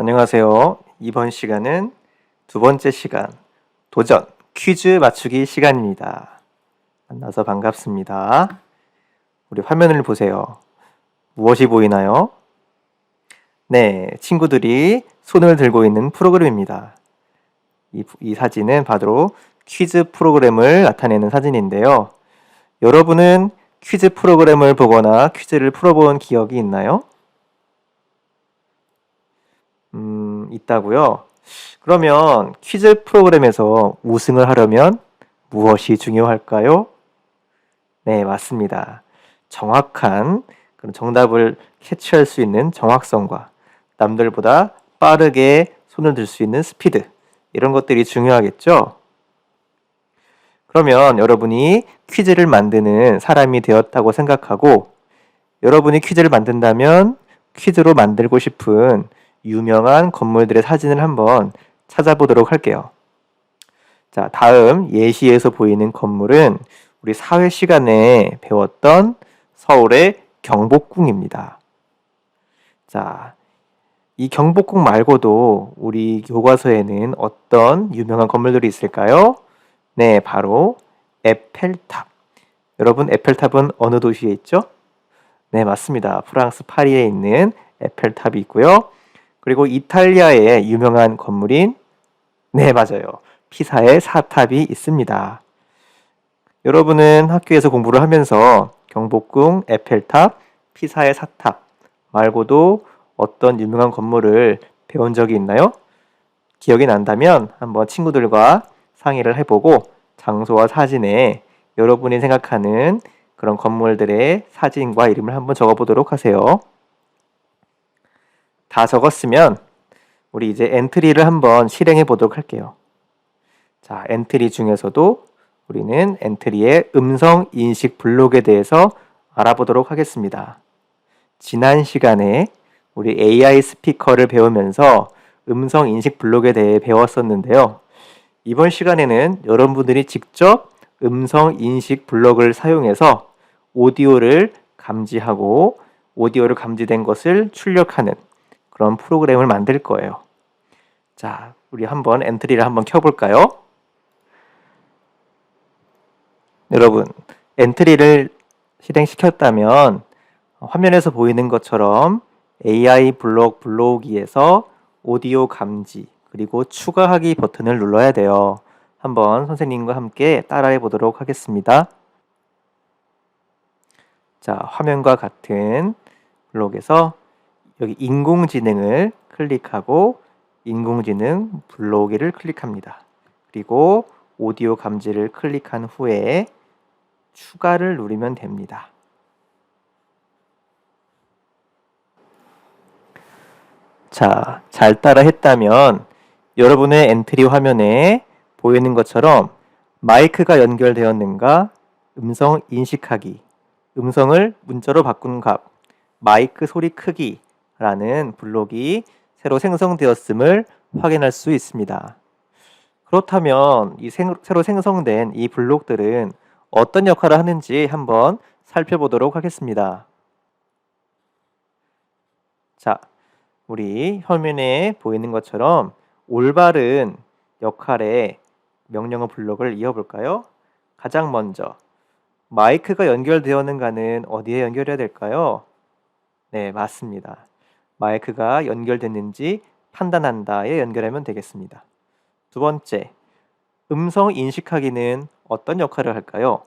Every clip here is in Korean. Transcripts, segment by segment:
안녕하세요. 이번 시간은 두 번째 시간, 도전 퀴즈 맞추기 시간입니다. 만나서 반갑습니다. 우리 화면을 보세요. 무엇이 보이나요? 네, 친구들이 손을 들고 있는 프로그램입니다. 이 사진은 바로 퀴즈 프로그램을 나타내는 사진인데요. 여러분은 퀴즈 프로그램을 보거나 퀴즈를 풀어본 기억이 있나요? 있다고요? 그러면 퀴즈 프로그램에서 우승을 하려면 무엇이 중요할까요? 네, 맞습니다. 정확한 그런 정답을 캐치할 수 있는 정확성과 남들보다 빠르게 손을 들 수 있는 스피드, 이런 것들이 중요하겠죠? 그러면 여러분이 퀴즈를 만드는 사람이 되었다고 생각하고, 여러분이 퀴즈를 만든다면 퀴즈로 만들고 싶은 유명한 건물들의 사진을 한번 찾아보도록 할게요. 자, 다음 예시에서 보이는 건물은 우리 사회 시간에 배웠던 서울의 경복궁입니다. 자, 이 경복궁 말고도 우리 교과서에는 어떤 유명한 건물들이 있을까요? 네, 바로 에펠탑. 여러분, 에펠탑은 어느 도시에 있죠? 네, 맞습니다. 프랑스 파리에 있는 에펠탑이 있고요. 그리고 이탈리아의 유명한 건물인, 네, 맞아요, 피사의 사탑이 있습니다. 여러분은 학교에서 공부를 하면서 경복궁, 에펠탑, 피사의 사탑 말고도 어떤 유명한 건물을 배운 적이 있나요? 기억이 난다면 한번 친구들과 상의를 해보고 장소와 사진에 여러분이 생각하는 그런 건물들의 사진과 이름을 한번 적어보도록 하세요. 다 적었으면 우리 이제 엔트리를 한번 실행해 보도록 할게요. 자, 엔트리 중에서도 우리는 엔트리의 음성 인식 블록에 대해서 알아보도록 하겠습니다. 지난 시간에 우리 AI 스피커를 배우면서 음성 인식 블록에 대해 배웠었는데요. 이번 시간에는 여러분들이 직접 음성 인식 블록을 사용해서 오디오를 감지하고 오디오를 감지된 것을 출력하는 그런 프로그램을 만들 거예요. 자, 우리 한번 엔트리를 한번 켜볼까요? 여러분, 엔트리를 실행시켰다면 화면에서 보이는 것처럼 AI 블록 블로그에서 오디오 감지 그리고 추가하기 버튼을 눌러야 돼요. 한번 선생님과 함께 따라해 보도록 하겠습니다. 자, 화면과 같은 블록에서 여기 인공지능을 클릭하고 인공지능 블로그를 클릭합니다. 그리고 오디오 감지를 클릭한 후에 추가를 누르면 됩니다. 자, 잘 따라 했다면 여러분의 엔트리 화면에 보이는 것처럼 마이크가 연결되었는가, 음성 인식하기, 음성을 문자로 바꾼 값, 마이크 소리 크기라는 블록이 새로 생성되었음을 확인할 수 있습니다. 그렇다면 이 새로 생성된 이 블록들은 어떤 역할을 하는지 한번 살펴보도록 하겠습니다. 자, 우리 화면에 보이는 것처럼 올바른 역할의 명령어 블록을 이어볼까요? 가장 먼저 마이크가 연결되었는가는 어디에 연결해야 될까요? 네, 맞습니다. 마이크가 연결됐는지 판단한다에 연결하면 되겠습니다. 두 번째, 음성 인식하기는 어떤 역할을 할까요?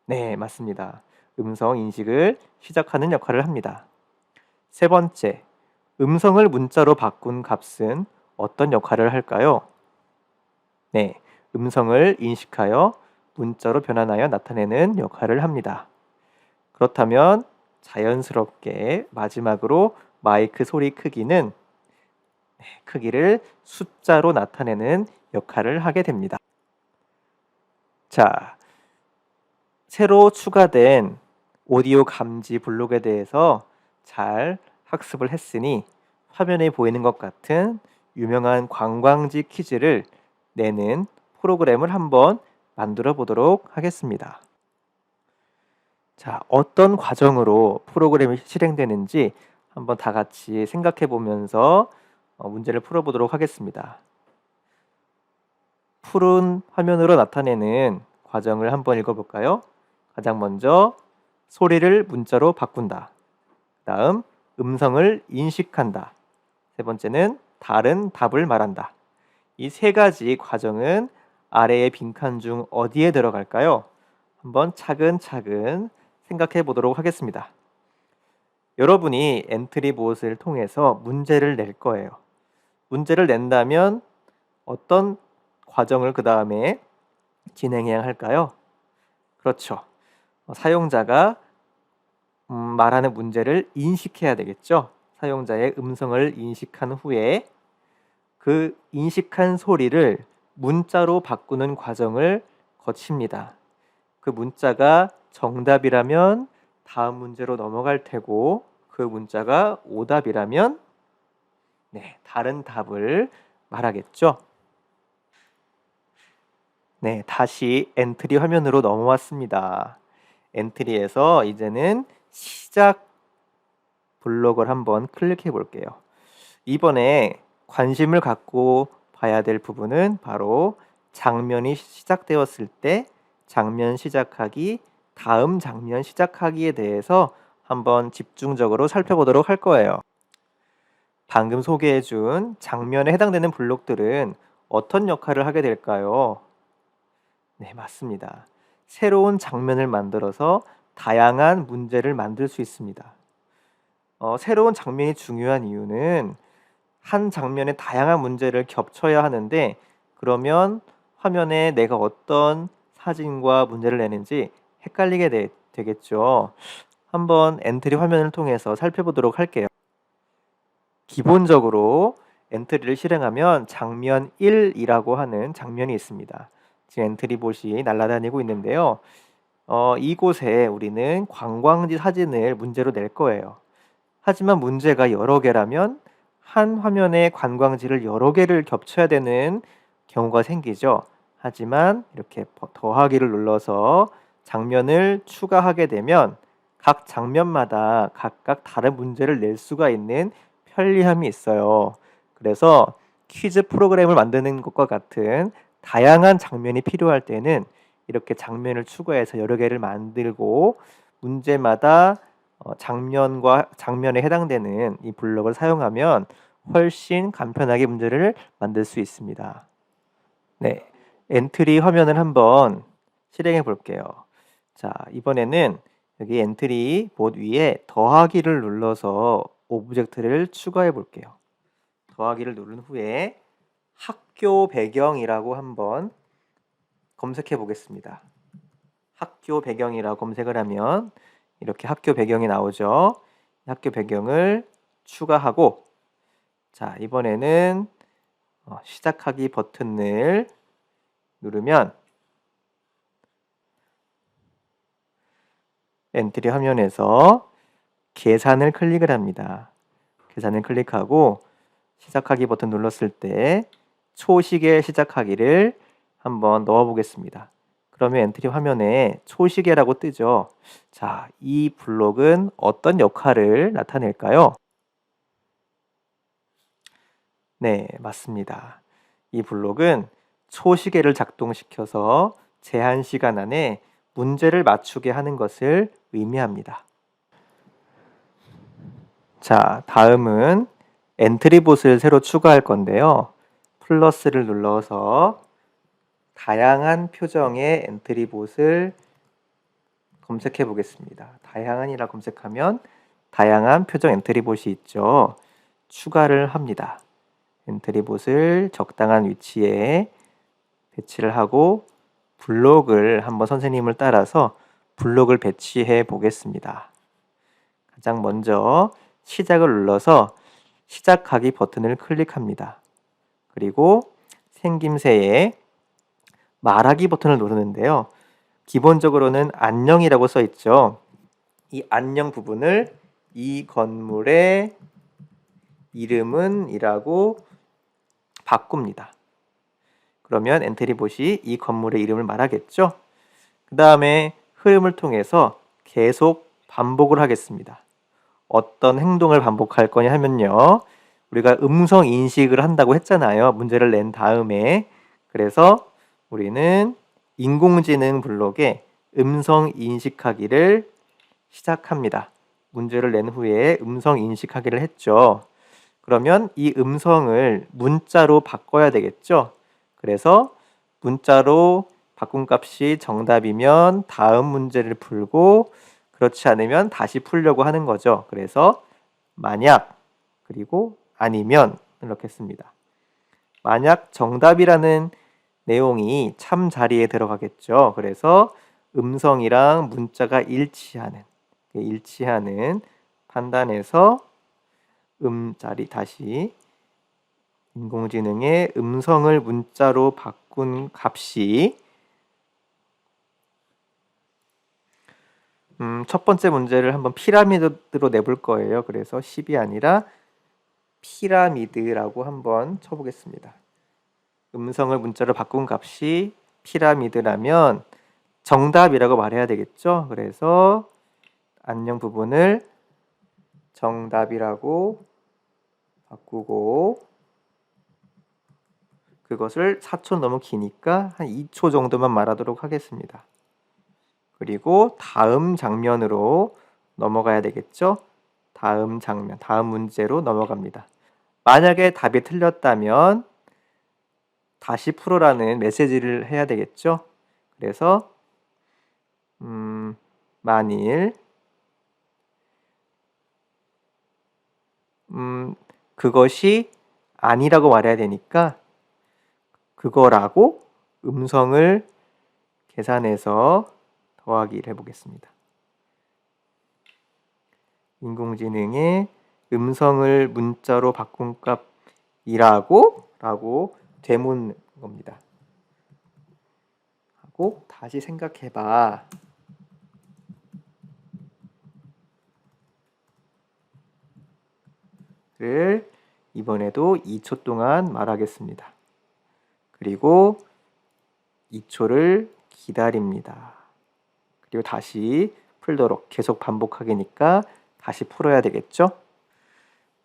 네, 맞습니다. 음성 인식을 시작하는 역할을 합니다. 세 번째, 음성을 문자로 바꾼 값은 어떤 역할을 할까요? 네, 음성을 인식하여 문자로 변환하여 나타내는 역할을 합니다. 그렇다면 자연스럽게 마지막으로 마이크 소리 크기는 크기를 숫자로 나타내는 역할을 하게 됩니다. 자, 새로 추가된 오디오 감지 블록에 대해서 잘 학습을 했으니 화면에 보이는 것 같은 유명한 관광지 퀴즈를 내는 프로그램을 한번 만들어 보도록 하겠습니다. 자, 어떤 과정으로 프로그램이 실행되는지 한번 다 같이 생각해 보면서 문제를 풀어보도록 하겠습니다. 푸른 화면으로 나타내는 과정을 한번 읽어볼까요? 가장 먼저 소리를 문자로 바꾼다. 다음 음성을 인식한다. 세 번째는 다른 답을 말한다. 이 세 가지 과정은 아래의 빈칸 중 어디에 들어갈까요? 한번 차근차근 생각해 보도록 하겠습니다. 여러분이 엔트리 보엇을 통해서 문제를 낼 거예요. 문제를 낸다면 어떤 과정을 그 다음에 진행해야 할까요? 그렇죠. 사용자가 말하는 문제를 인식해야 되겠죠. 사용자의 음성을 인식한 후에 그 인식한 소리를 문자로 바꾸는 과정을 거칩니다. 그 문자가 정답이라면 다음 문제로 넘어갈 테고 그 문자가 오답이라면 다른 답을 말하겠죠. 다시 엔트리 화면으로 넘어왔습니다. 엔트리에서 이제는 시작 블록을 한번 클릭해 볼게요. 이번에 관심을 갖고 봐야 될 부분은 바로 장면이 시작되었을 때 장면 시작하기, 다음 장면 시작하기에 대해서 한번 집중적으로 살펴보도록 할 거예요. 방금 소개해준 장면에 해당되는 블록들은 어떤 역할을 하게 될까요? 네, 맞습니다. 새로운 장면을 만들어서 다양한 문제를 만들 수 있습니다. 새로운 장면이 중요한 이유는 한 장면에 다양한 문제를 겹쳐야 하는데 그러면 화면에 내가 어떤 사진과 문제를 내는지 헷갈리게 되겠죠. 한번 엔트리 화면을 통해서 살펴보도록 할게요. 기본적으로 엔트리를 실행하면 장면 1이라고 하는 장면이 있습니다. 지금 엔트리 봇이 날아다니고 있는데요. 이곳에 우리는 관광지 사진을 문제로 낼 거예요. 하지만 문제가 여러 개라면 한 화면에 관광지를 여러 개를 겹쳐야 되는 경우가 생기죠. 하지만 이렇게 더하기를 눌러서 장면을 추가하게 되면 각 장면마다 각각 다른 문제를 낼 수가 있는 편리함이 있어요. 그래서 퀴즈 프로그램을 만드는 것과 같은 다양한 장면이 필요할 때는 이렇게 장면을 추가해서 여러 개를 만들고 문제마다 장면에 해당되는 이 블록을 사용하면 훨씬 간편하게 문제를 만들 수 있습니다. 네, 엔트리 화면을 한번 실행해 볼게요. 자, 이번에는 여기 엔트리 봇 위에 더하기를 눌러서 오브젝트를 추가해 볼게요. 더하기를 누른 후에 학교 배경이라고 한번 검색해 보겠습니다. 학교 배경이라고 검색을 하면 이렇게 학교 배경이 나오죠. 학교 배경을 추가하고 자, 이번에는 시작하기 버튼을 누르면 엔트리 화면에서 계산을 클릭을 합니다. 계산을 클릭하고 시작하기 버튼 눌렀을 때 초시계 시작하기를 한번 넣어 보겠습니다. 그러면 엔트리 화면에 초시계라고 뜨죠. 자, 이 블록은 어떤 역할을 나타낼까요? 네, 맞습니다. 이 블록은 초시계를 작동시켜서 제한 시간 안에 문제를 맞추게 하는 것을 의미합니다. 자, 다음은 엔트리 봇을 새로 추가할 건데요. 플러스를 눌러서 다양한 표정의 엔트리 봇을 검색해 보겠습니다. 다양한이라 검색하면 다양한 표정 엔트리 봇이 있죠. 추가를 합니다. 엔트리 봇을 적당한 위치에 배치를 하고 블록을 한번 선생님을 따라서 블록을 배치해 보겠습니다. 가장 먼저 시작을 눌러서 시작하기 버튼을 클릭합니다. 그리고 생김새에 말하기 버튼을 누르는데요. 기본적으로는 안녕이라고 써 있죠. 이 안녕 부분을 이 건물의 이름은 이라고 바꿉니다. 그러면 엔트리 봇이 이 건물의 이름을 말하겠죠. 그 다음에 흐름을 통해서 계속 반복을 하겠습니다. 어떤 행동을 반복할 거냐 하면요. 우리가 음성 인식을 한다고 했잖아요. 문제를 낸 다음에. 그래서 우리는 인공지능 블록에 음성 인식하기를 시작합니다. 문제를 낸 후에 음성 인식하기를 했죠. 그러면 이 음성을 문자로 바꿔야 되겠죠. 그래서 문자로 바꾼 값이 정답이면 다음 문제를 풀고, 그렇지 않으면 다시 풀려고 하는 거죠. 그래서 만약, 그리고 아니면 이렇게 씁니다. 만약 정답이라는 내용이 참 자리에 들어가겠죠. 그래서 음성이랑 문자가 일치하는 판단에서 자리 다시 인공지능의 음성을 문자로 바꾼 값이 첫 번째 문제를 한번 피라미드로 내볼 거예요. 그래서 10이 아니라 피라미드라고 한번 쳐보겠습니다. 음성을 문자로 바꾼 값이 피라미드라면 정답이라고 말해야 되겠죠. 그래서 안녕 부분을 정답이라고 바꾸고, 그것을 4초 너무 기니까 한 2초 정도만 말하도록 하겠습니다. 그리고 다음 장면으로 넘어가야 되겠죠. 다음 장면, 다음 문제로 넘어갑니다. 만약에 답이 틀렸다면 다시 풀어라는 메시지를 해야 되겠죠. 그래서 만일 그것이 아니라고 말해야 되니까 그거라고 음성을 계산해서 더하기를 해보겠습니다. 인공지능의 음성을 문자로 바꾼 값이라고 되묻는 겁니다. 하고 다시 생각해봐. 를 이번에도 2초 동안 말하겠습니다. 그리고 2초를 기다립니다. 그리고 다시 풀도록 계속 반복하기니까 다시 풀어야 되겠죠?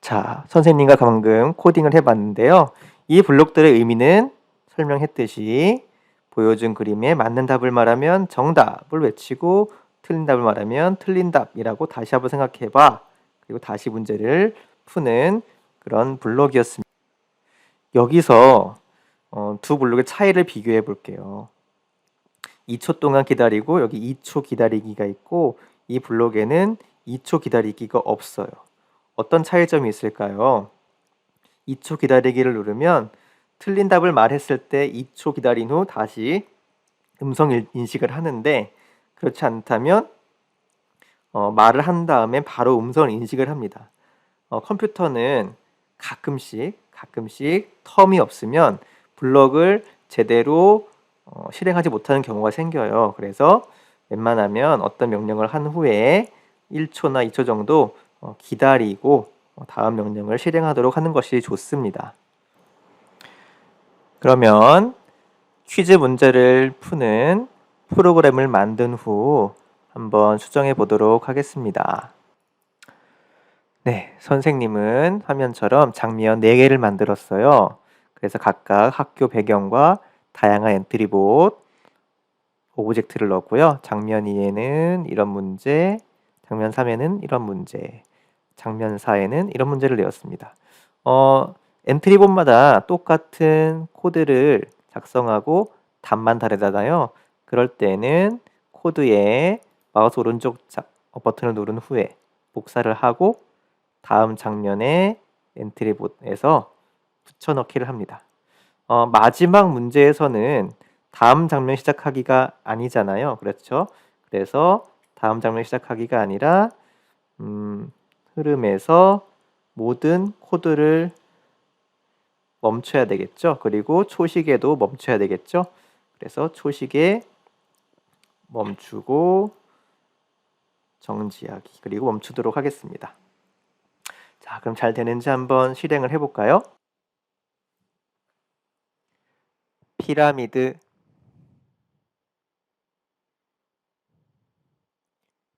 자, 선생님과 방금 코딩을 해봤는데요. 이 블록들의 의미는 설명했듯이 보여준 그림에 맞는 답을 말하면 정답을 외치고 틀린 답을 말하면 틀린 답이라고 다시 한번 생각해봐. 그리고 다시 문제를 푸는 그런 블록이었습니다. 여기서 두 블록의 차이를 비교해 볼게요. 2초 동안 기다리고 여기 2초 기다리기가 있고, 이 블록에는 2초 기다리기가 없어요. 어떤 차이점이 있을까요? 2초 기다리기를 누르면 틀린 답을 말했을 때 2초 기다린 후 다시 음성 인식을 하는데, 그렇지 않다면 말을 한 다음에 바로 음성 인식을 합니다. 컴퓨터는 가끔씩 텀이 없으면 블럭을 제대로 실행하지 못하는 경우가 생겨요. 그래서 웬만하면 어떤 명령을 한 후에 1초나 2초 정도 기다리고 다음 명령을 실행하도록 하는 것이 좋습니다. 그러면 퀴즈 문제를 푸는 프로그램을 만든 후 한번 수정해 보도록 하겠습니다. 네, 선생님은 화면처럼 장면 4개를 만들었어요. 그래서 각각 학교 배경과 다양한 엔트리봇, 오브젝트를 넣었고요. 장면 2에는 이런 문제, 장면 3에는 이런 문제, 장면 4에는 이런 문제를 내었습니다. 엔트리봇마다 똑같은 코드를 작성하고 답만 다르잖아요. 그럴 때는 코드에 마우스 오른쪽 버튼을 누른 후에 복사를 하고 다음 장면에 엔트리봇에서 붙여넣기를 합니다. 마지막 문제에서는 다음 장면 시작하기가 아니잖아요. 그렇죠? 그래서 다음 장면 시작하기가 아니라 흐름에서 모든 코드를 멈춰야 되겠죠. 그리고 초식에도 멈춰야 되겠죠. 그래서 초식에 멈추고 정지하기, 그리고 멈추도록 하겠습니다. 자, 그럼 잘 되는지 한번 실행을 해볼까요? 피라미드,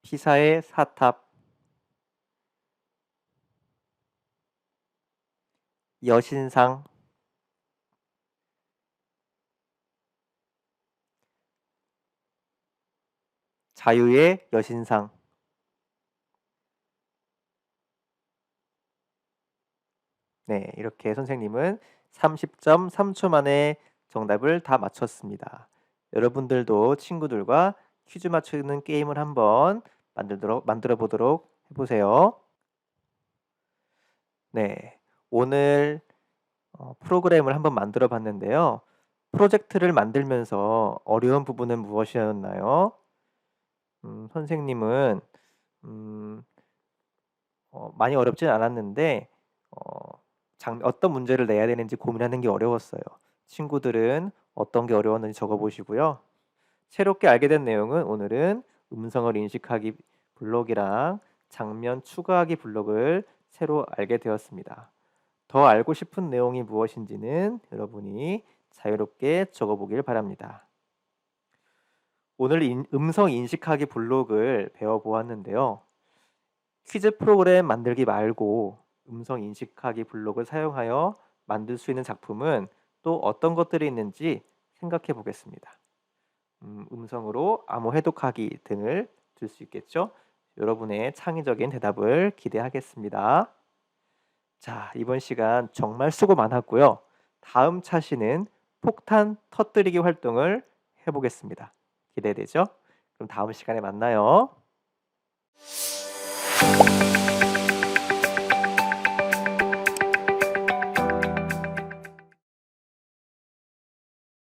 피사의 사탑, 여신상, 자유의 여신상. 네, 이렇게 선생님은 30점 3초 만에 정답을 다 맞췄습니다. 여러분들도 친구들과 퀴즈 맞추는 게임을 한번 만들어 보도록 해보세요. 네, 오늘 프로그램을 한번 만들어 봤는데요. 프로젝트를 만들면서 어려운 부분은 무엇이었나요? 선생님은 음, 많이 어렵진 않았는데 어떤 문제를 내야 되는지 고민하는 게 어려웠어요. 친구들은 어떤 게 어려웠는지 적어보시고요. 새롭게 알게 된 내용은 오늘은 음성을 인식하기 블록이랑 장면 추가하기 블록을 새로 알게 되었습니다. 더 알고 싶은 내용이 무엇인지는 여러분이 자유롭게 적어보길 바랍니다. 오늘 음성 인식하기 블록을 배워보았는데요. 퀴즈 프로그램 만들기 말고 음성 인식하기 블록을 사용하여 만들 수 있는 작품은 또 어떤 것들이 있는지 생각해 보겠습니다. 음성으로 암호 해독하기 등을 줄 수 있겠죠? 여러분의 창의적인 대답을 기대하겠습니다. 자, 이번 시간 정말 수고 많았고요. 다음 차시는 폭탄 터뜨리기 활동을 해보겠습니다. 기대되죠? 그럼 다음 시간에 만나요.